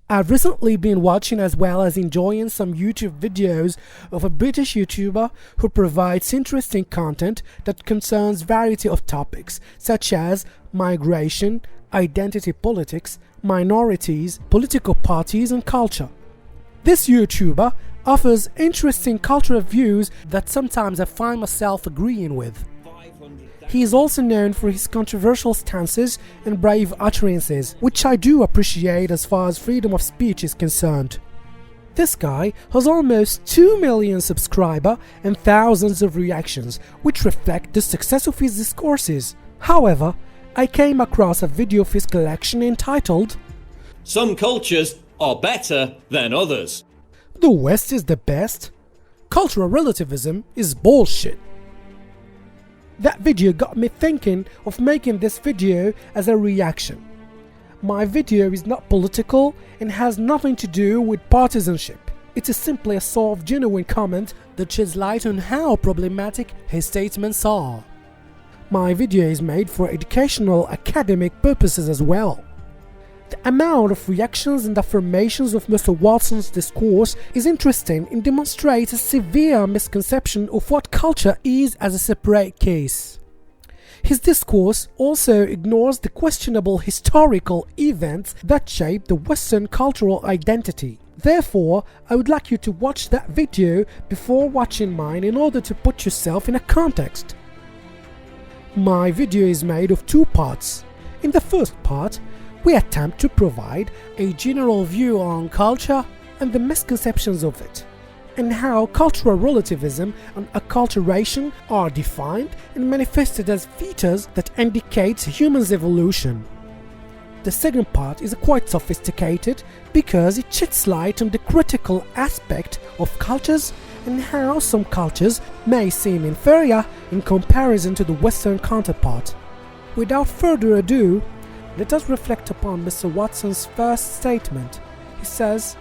I've recently been watching as well as enjoying some YouTube videos of a British YouTuber who provides interesting content that concerns variety of topics such as migration, identity politics, minorities, political parties and culture. This YouTuber offers interesting cultural views that sometimes I find myself agreeing with. He is also known for his controversial stances and brave utterances, which I do appreciate as far as freedom of speech is concerned. This guy has almost 2 million subscribers and thousands of reactions, which reflect the success of his discourses. However, I came across a video of his collection entitled "Some cultures are better than others. The West is the best? Cultural relativism is bullshit." That video got me thinking of making this video as a reaction. My video is not political and has nothing to do with partisanship. It is simply a sort of genuine comment that sheds light on how problematic his statements are. My video is made for educational, academic purposes as well. The amount of reactions and affirmations of Mr. Watson's discourse is interesting and demonstrates a severe misconception of what culture is as a separate case. His discourse also ignores the questionable historical events that shape the Western cultural identity. Therefore, I would like you to watch that video before watching mine in order to put yourself in a context. My video is made of two parts. In the first part, we attempt to provide a general view on culture and the misconceptions of it, and how cultural relativism and acculturation are defined and manifested as features that indicate humans' evolution. The second part is quite sophisticated because it sheds light on the critical aspect of cultures and how some cultures may seem inferior in comparison to the Western counterpart. Without further ado, let us reflect upon Mr. Watson's first statement. He says,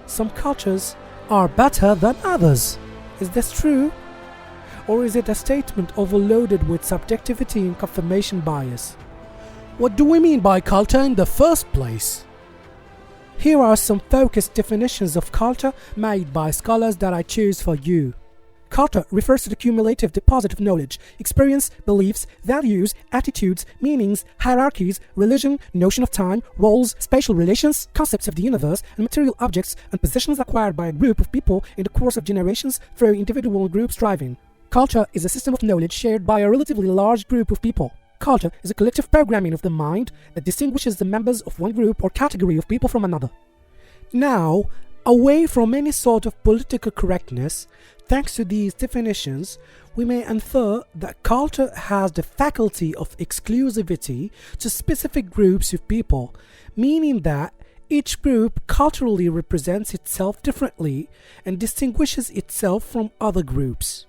"Some cultures are better than others." Is this true? Or is it a statement overloaded with subjectivity and confirmation bias? What do we mean by culture in the first place? Here are some focused definitions of culture made by scholars that I choose for you. Culture refers to the cumulative deposit of knowledge, experience, beliefs, values, attitudes, meanings, hierarchies, religion, notion of time, roles, spatial relations, concepts of the universe, and material objects and possessions acquired by a group of people in the course of generations through individual group striving. Culture is a system of knowledge shared by a relatively large group of people. Culture is a collective programming of the mind that distinguishes the members of one group or category of people from another. Now, away from any sort of political correctness, thanks to these definitions, we may infer that culture has the faculty of exclusivity to specific groups of people, meaning that each group culturally represents itself differently and distinguishes itself from other groups.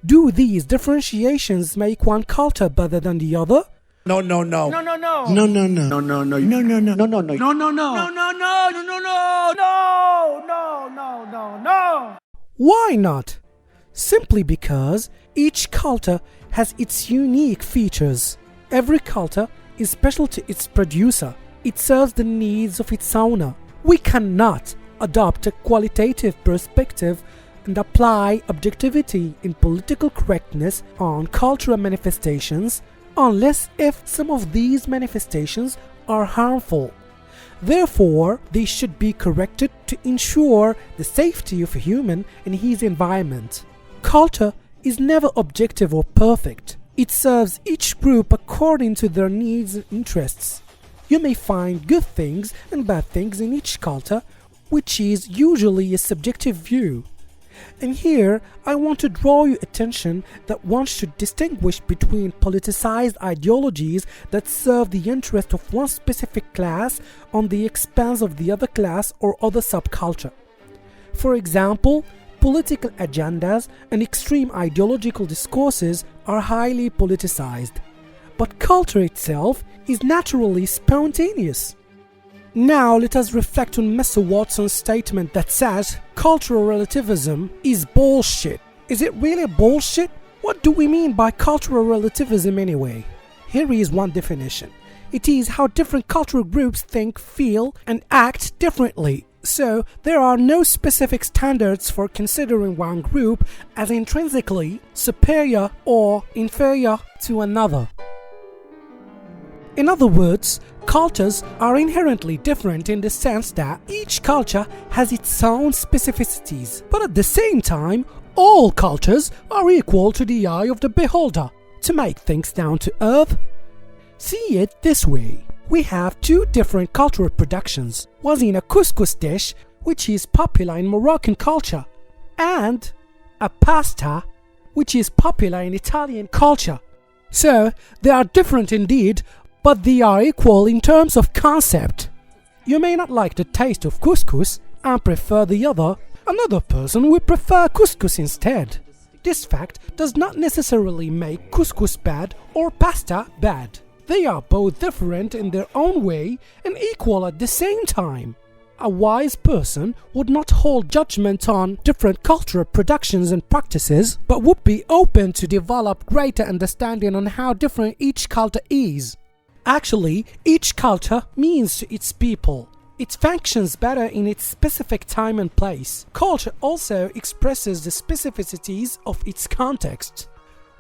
Do these differentiations make one culture better than the other? No, no, no. No, no, no. No, no, no. No, no, no. No, no, no. No, no, no. No, no, no. No, no, no. No, no, no. No, no, no, no, no. Why not? Simply because each culture has its unique features. Every culture is special to its producer. It serves the needs of its owner. We cannot adopt a qualitative perspective and apply objectivity in political correctness on cultural manifestations unless if some of these manifestations are harmful. Therefore, they should be corrected to ensure the safety of a human and his environment. Culture is never objective or perfect. It serves each group according to their needs and interests. You may find good things and bad things in each culture, which is usually a subjective view. And here, I want to draw your attention that one should distinguish between politicized ideologies that serve the interest of one specific class on the expense of the other class or other subculture. For example, political agendas and extreme ideological discourses are highly politicized, but culture itself is naturally spontaneous. Now let us reflect on Mr. Watson's statement that says cultural relativism is bullshit. Is it really bullshit? What do we mean by cultural relativism anyway? Here is one definition. It is how different cultural groups think, feel, and act differently. So, there are no specific standards for considering one group as intrinsically superior or inferior to another. In other words, cultures are inherently different in the sense that each culture has its own specificities, but at the same time, all cultures are equal to the eye of the beholder. To make things down to earth, see it this way. We have two different cultural productions. One in a couscous dish, which is popular in Moroccan culture, and a pasta, which is popular in Italian culture. So, they are different indeed, but they are equal in terms of concept. You may not like the taste of couscous and prefer the other. Another person will prefer couscous instead. This fact does not necessarily make couscous bad or pasta bad. They are both different in their own way and equal at the same time. A wise person would not hold judgment on different cultural productions and practices, but would be open to develop greater understanding on how different each culture is. Actually, each culture means to its people. It functions better in its specific time and place. Culture also expresses the specificities of its context.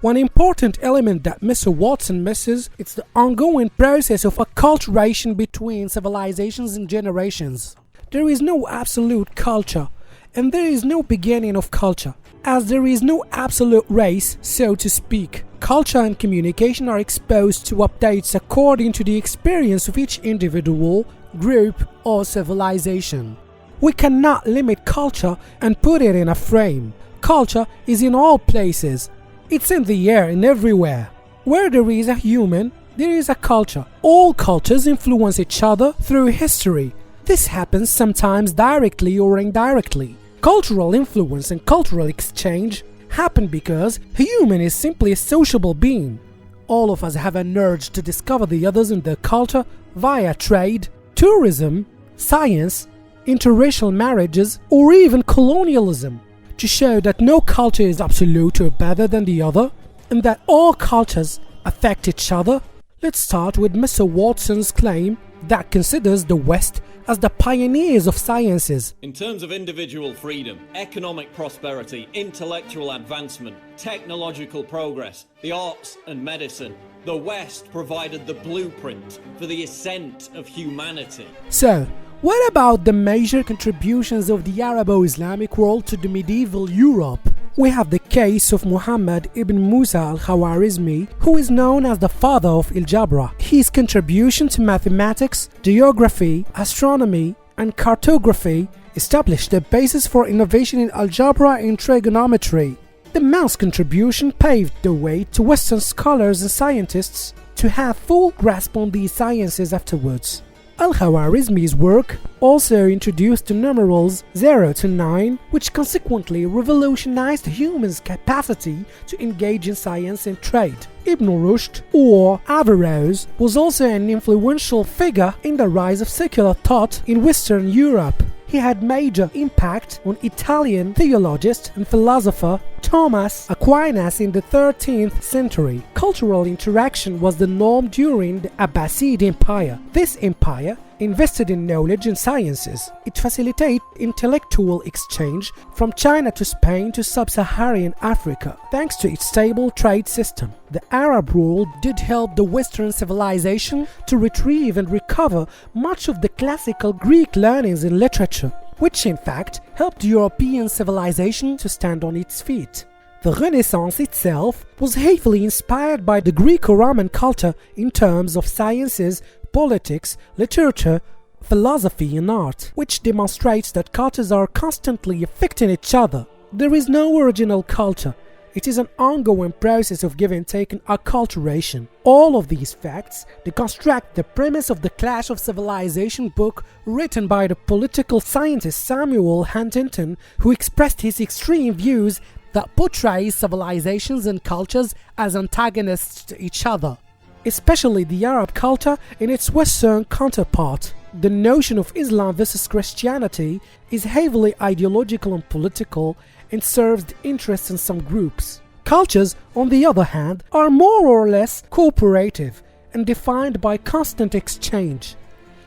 One important element that Mr. Watson misses is the ongoing process of acculturation between civilizations and generations. There is no absolute culture, and there is no beginning of culture, as there is no absolute race, so to speak. Culture and communication are exposed to updates according to the experience of each individual, group, or civilization. We cannot limit culture and put it in a frame. Culture is in all places. It's in the air and everywhere. Where there is a human, there is a culture. All cultures influence each other through history. This happens sometimes directly or indirectly. Cultural influence and cultural exchange happen because a human is simply a sociable being. All of us have an urge to discover the others in their culture via trade, tourism, science, interracial marriages, or even colonialism, to show that no culture is absolute or better than the other, and that all cultures affect each other. Let's start with Mr. Watson's claim that considers the West as the pioneers of sciences. In terms of individual freedom, economic prosperity, intellectual advancement, technological progress, the arts and medicine, the West provided the blueprint for the ascent of humanity. So, what about the major contributions of the Arabo-Islamic world to the medieval Europe? We have the case of Muhammad ibn Musa al-Khwarizmi, who is known as the father of algebra. His contribution to mathematics, geography, astronomy, and cartography established the basis for innovation in algebra and trigonometry. The man's contribution paved the way to Western scholars and scientists to have full grasp on these sciences afterwards. Al-Khwarizmi's work also introduced the numerals 0 to 9, which consequently revolutionized humans' capacity to engage in science and trade. Ibn Rushd, or Averroes, was also an influential figure in the rise of secular thought in Western Europe. He had major impact on Italian theologist and philosopher Thomas Aquinas in the 13th century. Cultural interaction was the norm during the Abbasid Empire. This empire invested in knowledge and sciences. It facilitated intellectual exchange from China to Spain to sub-Saharan Africa, thanks to its stable trade system. The Arab world did help the Western civilization to retrieve and recover much of the classical Greek learnings in literature, which in fact helped European civilization to stand on its feet. The Renaissance itself was heavily inspired by the Greco-Roman culture in terms of sciences, politics, literature, philosophy and art, which demonstrates that cultures are constantly affecting each other. There is no original culture. It is an ongoing process of give and take and acculturation. All of these facts deconstruct the premise of the Clash of Civilization book written by the political scientist Samuel Huntington, who expressed his extreme views that portrays civilizations and cultures as antagonists to each other, especially the Arab culture in its Western counterpart. The notion of Islam versus Christianity is heavily ideological and political and serves the interests in some groups. Cultures, on the other hand, are more or less cooperative and defined by constant exchange.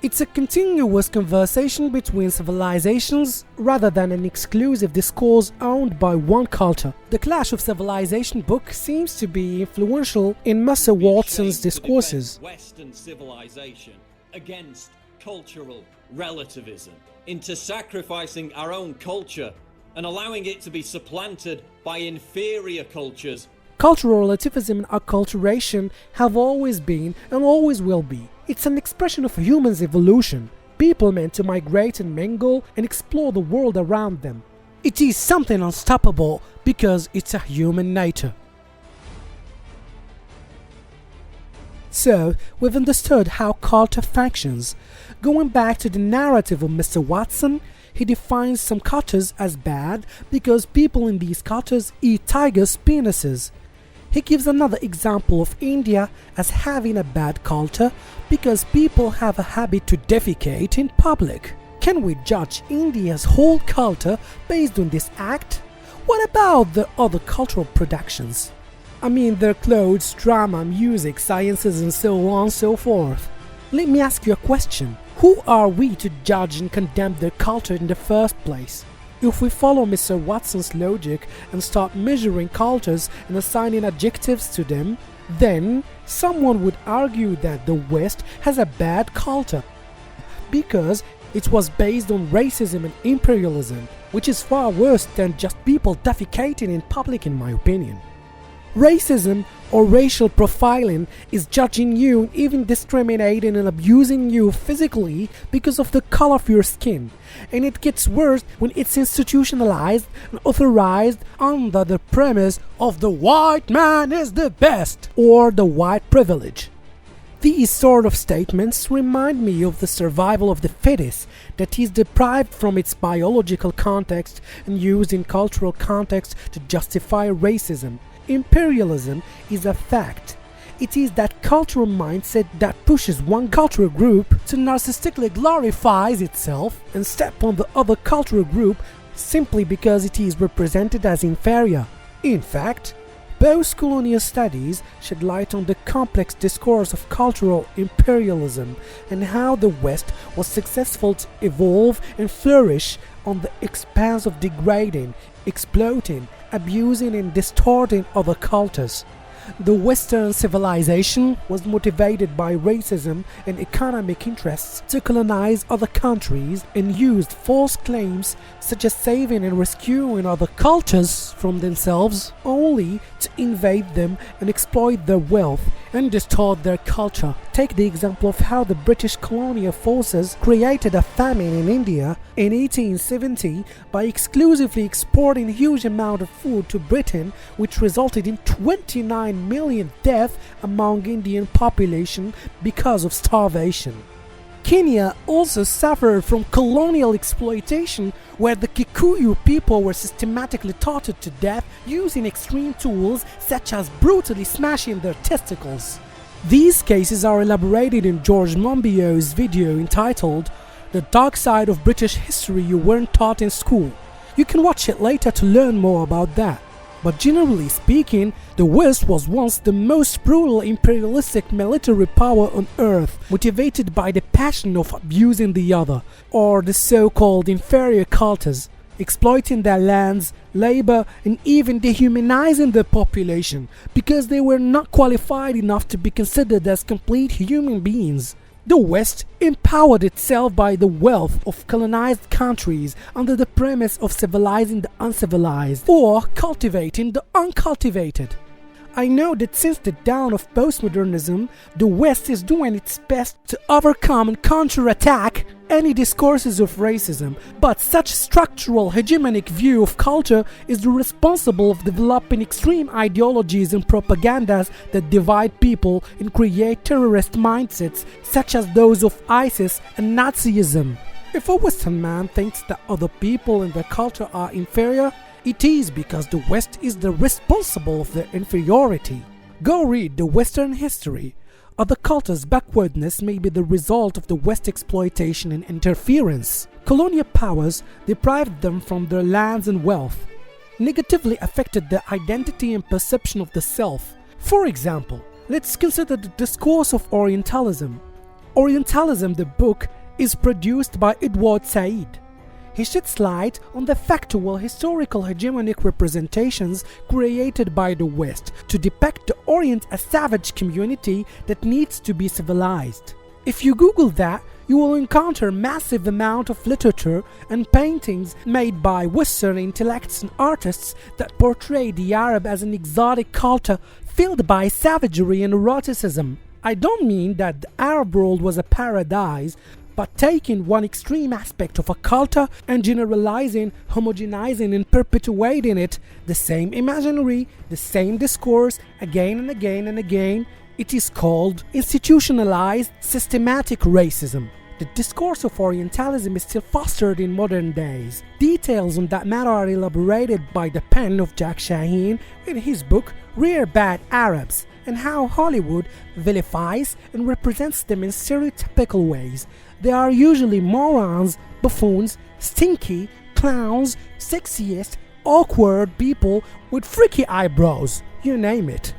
It's a continuous conversation between civilizations rather than an exclusive discourse owned by one culture. The Clash of Civilization book seems to be influential in Mercer Watson's discourses. Western civilization against cultural relativism, into sacrificing our own culture and allowing it to be supplanted by inferior cultures. Cultural relativism and acculturation have always been and always will be. It's an expression of humans' evolution. People meant to migrate and mingle and explore the world around them. It is something unstoppable because it's a human nature. So, we've understood how culture functions. Going back to the narrative of Mr. Watson, he defines some cultures as bad because people in these cultures eat tigers' penises. He gives another example of India as having a bad culture because people have a habit to defecate in public. Can we judge India's whole culture based on this act? What about the other cultural productions? I mean their clothes, drama, music, sciences and so on and so forth. Let me ask you a question. Who are we to judge and condemn their culture in the first place? If we follow Mr. Watson's logic and start measuring cultures and assigning adjectives to them, then someone would argue that the West has a bad culture because it was based on racism and imperialism, which is far worse than just people defecating in public, in my opinion. Racism or racial profiling is judging you and even discriminating and abusing you physically because of the color of your skin, and it gets worse when it's institutionalized and authorized under the premise of the white man is the best or the white privilege. These sort of statements remind me of the survival of the fittest that is deprived from its biological context and used in cultural context to justify racism. Imperialism is a fact. It is that cultural mindset that pushes one cultural group to narcissistically glorifies itself and step on the other cultural group simply because it is represented as inferior. In fact, post-colonial studies shed light on the complex discourse of cultural imperialism and how the West was successful to evolve and flourish on the expanse of degrading, exploiting, abusing and distorting other cultures. The Western civilization was motivated by racism and economic interests to colonize other countries and used false claims such as saving and rescuing other cultures from themselves only to invade them and exploit their wealth and distort their culture. Take the example of how the British colonial forces created a famine in India in 1870 by exclusively exporting a huge amount of food to Britain, which resulted in 29 million deaths among Indian population because of starvation. Kenya also suffered from colonial exploitation, where the Kikuyu people were systematically tortured to death using extreme tools such as brutally smashing their testicles. These cases are elaborated in George Monbiot's video entitled "The Dark Side of British History You Weren't Taught in School." You can watch it later to learn more about that. But generally speaking, the West was once the most brutal imperialistic military power on earth, motivated by the passion of abusing the other, or the so-called inferior cultures, exploiting their lands, labor, and even dehumanizing their population, because they were not qualified enough to be considered as complete human beings. The West empowered itself by the wealth of colonized countries under the premise of civilizing the uncivilized or cultivating the uncultivated. I know that since the dawn of postmodernism, the West is doing its best to overcome and counterattack any discourses of racism, but such structural hegemonic view of culture is responsible of developing extreme ideologies and propagandas that divide people and create terrorist mindsets such as those of ISIS and Nazism. If a Western man thinks that other people and their culture are inferior, it is because the West is the responsible of their inferiority. Go read the Western history. Other cultures' backwardness may be the result of the West exploitation and interference. Colonial powers deprived them from their lands and wealth, negatively affected their identity and perception of the self. For example, Let's consider the discourse of Orientalism. Orientalism, the book, is produced by el.harrami.said. He sheds light on the factual historical hegemonic representations created by the West to depict the Orient as savage community that needs to be civilized. If you Google that, you will encounter massive amount of literature and paintings made by Western intellects and artists that portray the Arab as an exotic culture filled by savagery and eroticism. I don't mean that the Arab world was a paradise, but taking one extreme aspect of a culture and generalizing, homogenizing and perpetuating it, the same imaginary, the same discourse, again and again and again, it is called institutionalized systematic racism. The discourse of Orientalism is still fostered in modern days. Details on that matter are elaborated by the pen of Jack Shaheen in his book Rare Bad Arabs, and how Hollywood vilifies and represents them in stereotypical ways. They are usually morons, buffoons, stinky, clowns, sexiest, awkward people with freaky eyebrows, you name it.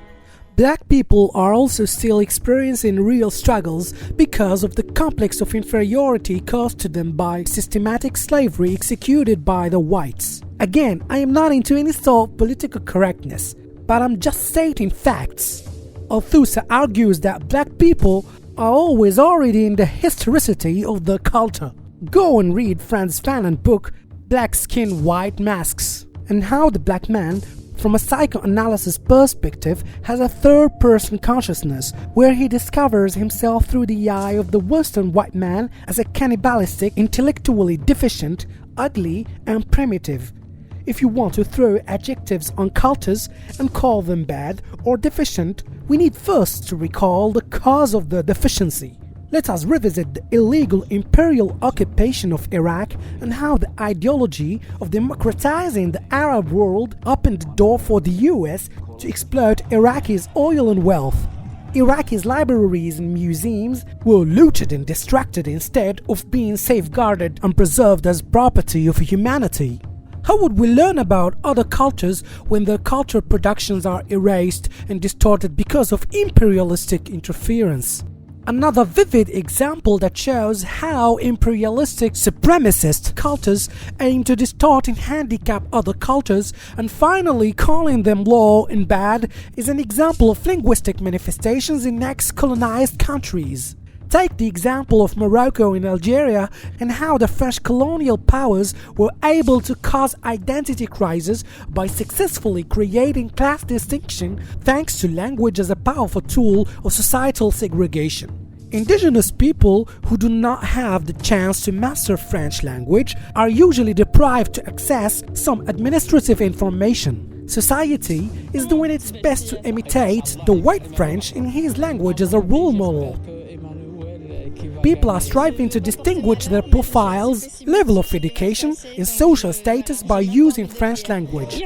Black people are also still experiencing real struggles because of the complex of inferiority caused to them by systematic slavery executed by the whites. Again, I am not into any sort of political correctness, but I'm just stating facts. Althusa argues that black people are always already in the historicity of the culture. Go and read Franz Fanon's book Black Skin, White Masks, and how the black man, from a psychoanalysis perspective, has a third-person consciousness where he discovers himself through the eye of the Western white man as a cannibalistic, intellectually deficient, ugly, and primitive. If you want to throw adjectives on cultures and call them bad or deficient, we need first to recall the cause of the deficiency. Let us revisit the illegal imperial occupation of Iraq and how the ideology of democratizing the Arab world opened the door for the US to exploit Iraq's oil and wealth. Iraq's libraries and museums were looted and distracted instead of being safeguarded and preserved as property of humanity. How would we learn about other cultures when their cultural productions are erased and distorted because of imperialistic interference? Another vivid example that shows how imperialistic supremacist cultures aim to distort and handicap other cultures and finally calling them low and bad is an example of linguistic manifestations in ex-colonized countries. Take the example of Morocco and Algeria and how the French colonial powers were able to cause identity crisis by successfully creating class distinction thanks to language as a powerful tool of societal segregation. Indigenous people who do not have the chance to master French language are usually deprived to access some administrative information. Society is doing its best to imitate the white French in his language as a role model. People are striving to distinguish their profiles, level of education, and social status by using French language.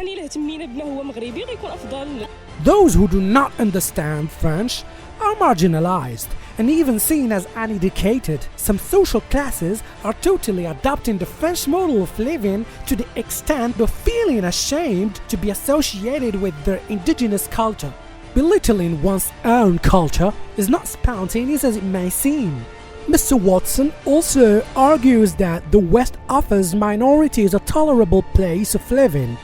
Those who do not understand French are marginalized and even seen as uneducated. Some social classes are totally adopting the French model of living to the extent of feeling ashamed to be associated with their indigenous culture. Belittling one's own culture is not spontaneous as it may seem. Mr. Watson also argues that the West offers minorities a tolerable place of living.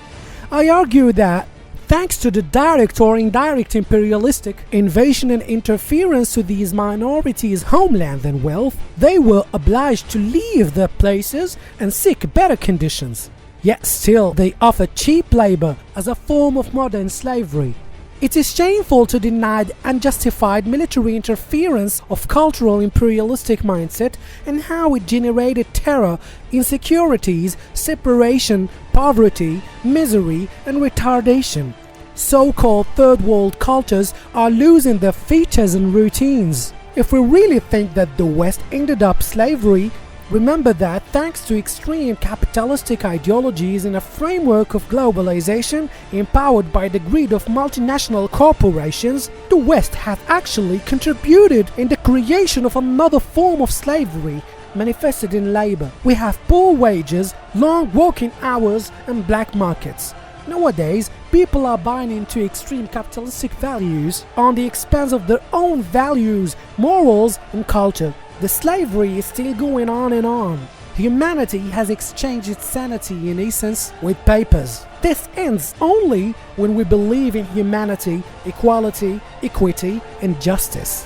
I argue that thanks to the direct or indirect imperialistic invasion and interference to these minorities' homeland and wealth, they were obliged to leave their places and seek better conditions. Yet still they offer cheap labor as a form of modern slavery. It is shameful to deny the unjustified military interference of cultural imperialistic mindset and how it generated terror, insecurities, separation, poverty, misery, and retardation. So-called third world cultures are losing their features and routines. If we really think that the West ended up slavery, remember that thanks to extreme capitalistic ideologies in a framework of globalization empowered by the greed of multinational corporations, the West has actually contributed in the creation of another form of slavery manifested in labor. We have poor wages, long working hours, and black markets. Nowadays, people are buying into extreme capitalistic values on the expense of their own values, morals, and culture. The slavery is still going on and on. Humanity has exchanged its sanity in essence with papers. This ends only when we believe in humanity, equality, equity, and justice.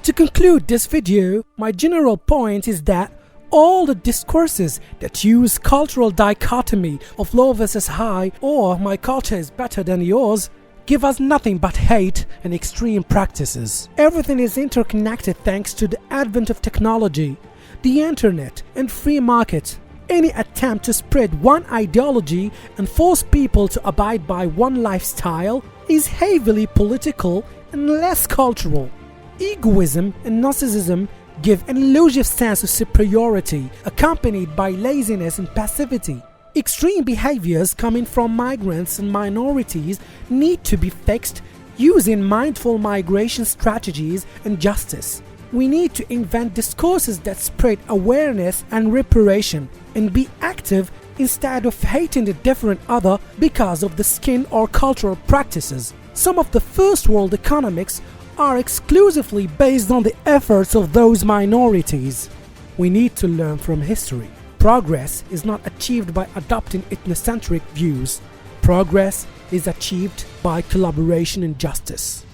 To conclude this video, my general point is that all the discourses that use cultural dichotomy of low versus high or my culture is better than yours give us nothing but hate and extreme practices. Everything is interconnected thanks to the advent of technology, the internet, and free market. Any attempt to spread one ideology and force people to abide by one lifestyle is heavily political and less cultural. Egoism and narcissism give an illusive sense of superiority accompanied by laziness and passivity. Extreme behaviors coming from migrants and minorities need to be fixed using mindful migration strategies and justice. We need to invent discourses that spread awareness and reparation and be active instead of hating the different other because of the skin or cultural practices. Some of the first world economics are exclusively based on the efforts of those minorities. We need to learn from history. Progress is not achieved by adopting ethnocentric views. Progress is achieved by collaboration and justice.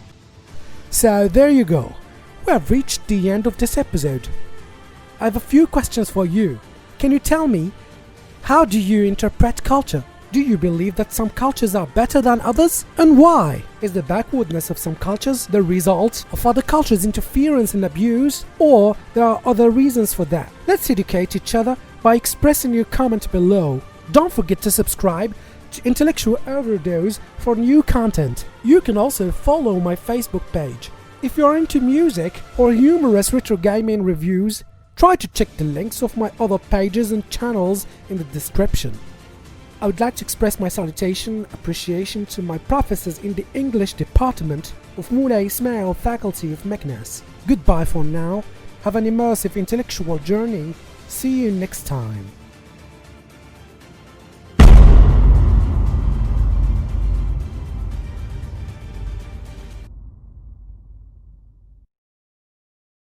So there you go. We have reached the end of this episode. I have a few questions for you. Can you tell me, how do you interpret culture? Do you believe that some cultures are better than others? And why? Is the backwardness of some cultures the result of other cultures' interference and abuse? Or there are other reasons for that? Let's educate each other by expressing your comment below. Don't forget to subscribe to Intellectual Overdose for new content. You can also follow my Facebook page. If you're into music or humorous retro gaming reviews, try to check the links of my other pages and channels in the description. I would like to express my salutation, appreciation to my professors in the English department of Moulay Ismail faculty of Meknes. Goodbye for now. Have an immersive intellectual journey. See you next time.